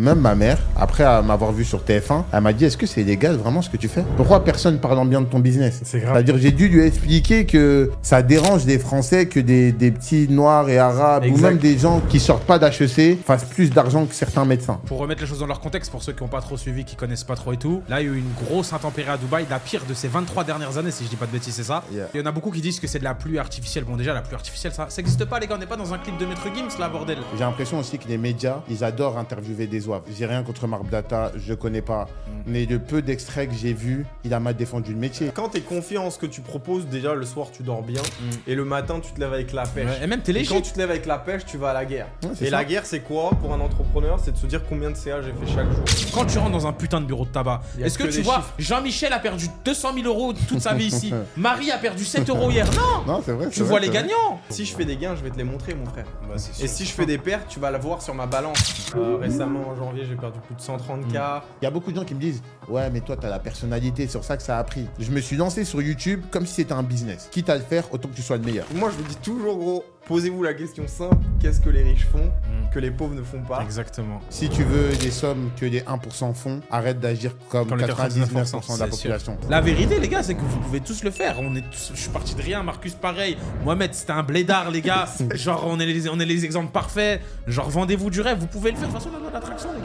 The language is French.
Même ma mère, après m'avoir vu sur TF1, elle m'a dit est-ce que c'est légal vraiment ce que tu fais? Pourquoi personne parle en bien de ton business? C'est grave. C'est-à-dire j'ai dû lui expliquer que ça dérange des Français que des petits Noirs et Arabes ou même des gens qui sortent pas d'HEC fassent plus d'argent que certains médecins. Pour remettre les choses dans leur contexte, pour ceux qui n'ont pas trop suivi, qui connaissent pas trop et tout, là il y a eu une grosse intempérie à Dubaï, la pire de ces 23 dernières années si je dis pas de bêtises, c'est ça. Yeah. Il y en a beaucoup qui disent que c'est de la pluie artificielle. Bon déjà la pluie artificielle ça existe pas les gars, on n'est pas dans un clip de Maître Gims là bordel. J'ai l'impression aussi que les médias, ils adorent interviewer des zouaves. J'ai rien contre Marc Data, je connais pas. Mais le peu d'extraits que j'ai vus, il a mal défendu le métier. Quand t'es confiant en ce que tu proposes, déjà le soir tu dors bien et le matin tu te lèves avec la pêche. Ouais, et même t'es Et léger. quand tu te lèves avec la pêche, tu vas à la guerre. Ouais, c'est et ça. la guerre, c'est quoi pour un entrepreneur? C'est de se dire combien de CA j'ai fait chaque jour. Quand tu rentres dans un putain de bureau de tabac, Y a est-ce que que tu des vois chiffres. Jean-Michel a perdu 200 000 euros toute sa vie ici, Marie a perdu 7 euros hier? Non, Non, c'est vrai. tu vois les gagnants. Si je fais des gains, je vais te les montrer, mon frère. Bah, c'est Et si je fais des pertes, tu vas la voir sur ma balance. Récemment, en janvier, j'ai perdu plus de 130K. Il y a beaucoup de gens qui me disent ouais mais toi t'as la personnalité, c'est sur ça que ça a pris. Je me suis lancé sur YouTube comme si c'était un business. Quitte à le faire, autant que tu sois le meilleur. Moi, je vous dis toujours, gros, posez-vous la question simple. Qu'est-ce que les riches font que les pauvres ne font pas? Exactement. Si tu veux des sommes que les 1% font, arrête d'agir comme Comme les 99% de la c'est sûr. population. La vérité, les gars, c'est que vous pouvez tous le faire. Je suis parti de rien, Marcus pareil. Mohamed, c'était un blédard, les gars. Genre, on est les exemples parfaits. Genre, vendez-vous du rêve. Vous pouvez le faire. De toute façon, la loi de l'attraction, les gars.